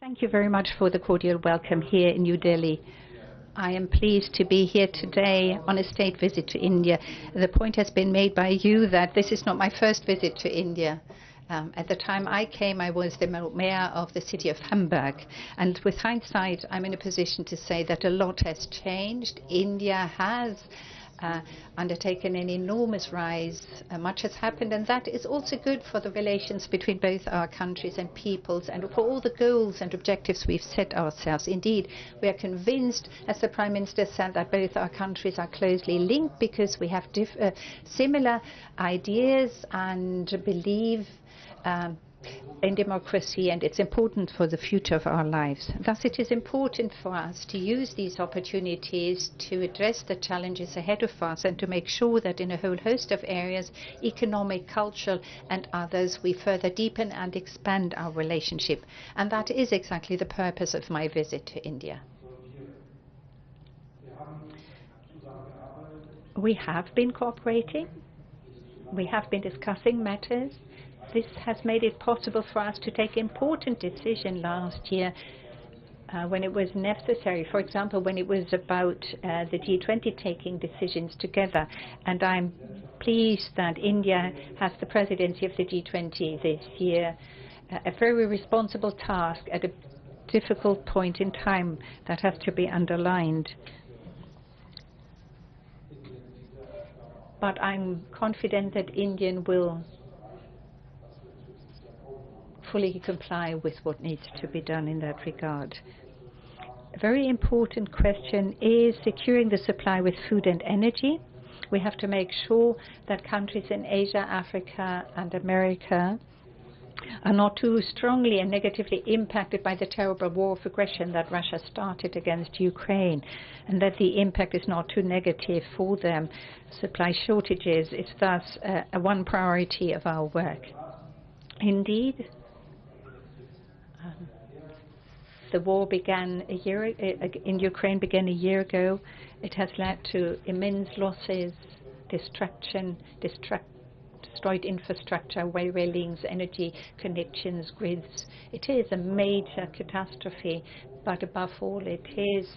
Thank you very much for the cordial welcome here in New Delhi. I am pleased to be here today on a state visit to India. The point has been made by you that this is not my first visit to India. At the time I came, I was the mayor of the city of Hamburg. And with hindsight, I'm in a position to say that a lot has changed. India has undertaken an enormous rise. Much has happened, and that is also good for the relations between both our countries and peoples, and for all the goals and objectives we've set ourselves. Indeed, we are convinced, as the Prime Minister said, that both our countries are closely linked because we have similar ideas and believe in democracy, and it's important for the future of our lives. Thus, it is important for us to use these opportunities to address the challenges ahead of us and to make sure that in a whole host of areas, economic, cultural, and others, we further deepen and expand our relationship. And that is exactly the purpose of my visit to India. We have been cooperating. We have been discussing matters. This has made it possible for us to take important decisions last year when it was necessary. For example, when it was about the G20 taking decisions together. And I'm pleased that India has the presidency of the G20 this year, a very responsible task at a difficult point in time that has to be underlined. But I'm confident that India will fully comply with what needs to be done in that regard. A very important question is securing the supply with food and energy. We have to make sure that countries in Asia, Africa, and America are not too strongly and negatively impacted by the terrible war of aggression that Russia started against Ukraine, and that the impact is not too negative for them. Supply shortages is thus one priority of our work. Indeed, the war began in Ukraine began a year ago. It has led to immense losses, destruction, destroyed infrastructure, railway links, energy connections, grids. It is a major catastrophe, but above all, it is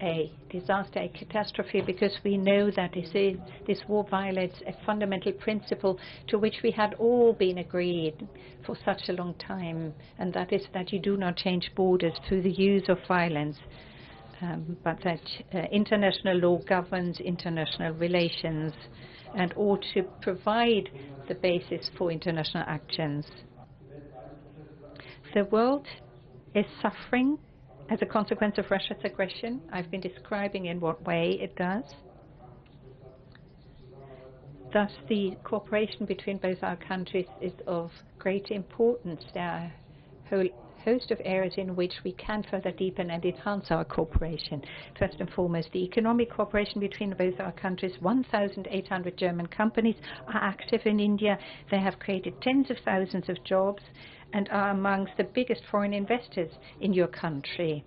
a disaster, a catastrophe, because we know that this war violates a fundamental principle to which we had all been agreed for such a long time, and that is that you do not change borders through the use of violence, but that international law governs international relations and ought to provide the basis for international actions. The world is suffering as a consequence of Russia's aggression. I've been describing in what way it does. Thus, the cooperation between both our countries is of great importance. There are a whole host of areas in which we can further deepen and enhance our cooperation. First and foremost, the economic cooperation between both our countries. 1,800 German companies are active in India. They have created tens of thousands of jobs and are amongst the biggest foreign investors in your country.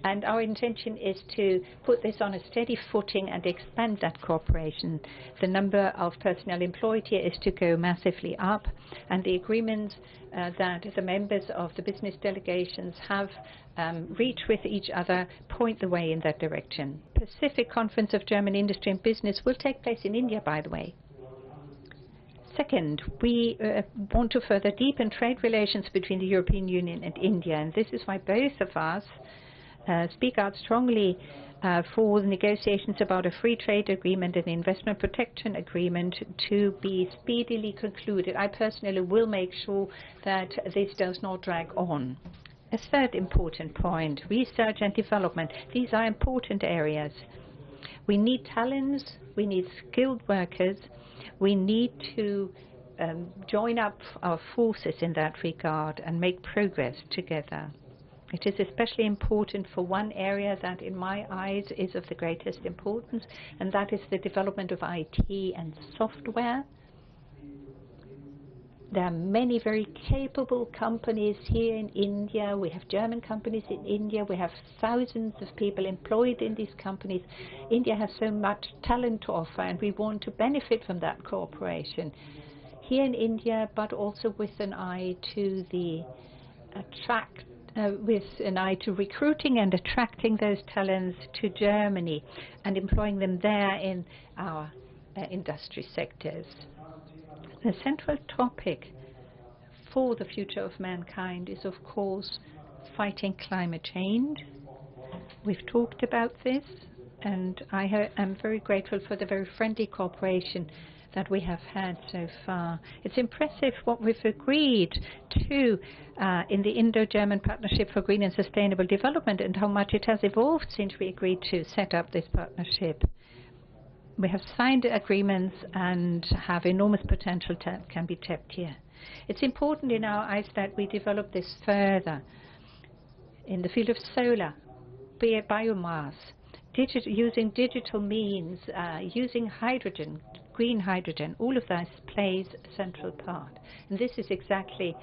And our intention is to put this on a steady footing and expand that cooperation. The number of personnel employed here is to go massively up, and the agreements that the members of the business delegations have reached with each other point the way in that direction. Pacific Conference of German Industry and Business will take place in India, by the way. Second, we want to further deepen trade relations between the European Union and India, and this is why both of us speak out strongly for the negotiations about a free trade agreement and investment protection agreement to be speedily concluded. I personally will make sure that this does not drag on. A third important point, research and development. These are important areas. We need talents, we need skilled workers, we need to join up our forces in that regard and make progress together. It is especially important for one area that, in my eyes, is of the greatest importance, and that is the development of IT and software. There are many very capable companies here in India. We have German companies in India. We have thousands of people employed in these companies. India has so much talent to offer, and we want to benefit from that cooperation here in India, but also with an eye to the with an eye to recruiting and attracting those talents to Germany and employing them there in our industry sectors. The central topic for the future of mankind is, of course, fighting climate change. We've talked about this, and I am very grateful for the very friendly cooperation that we have had so far. It's impressive what we've agreed to in the Indo-German Partnership for Green and Sustainable Development, and how much it has evolved since we agreed to set up this partnership. We have signed agreements and have enormous potential that can be tapped here. It's important in our eyes that we develop this further in the field of solar, biomass, using digital means, using hydrogen, green hydrogen. All of this plays a central part. And this is exactly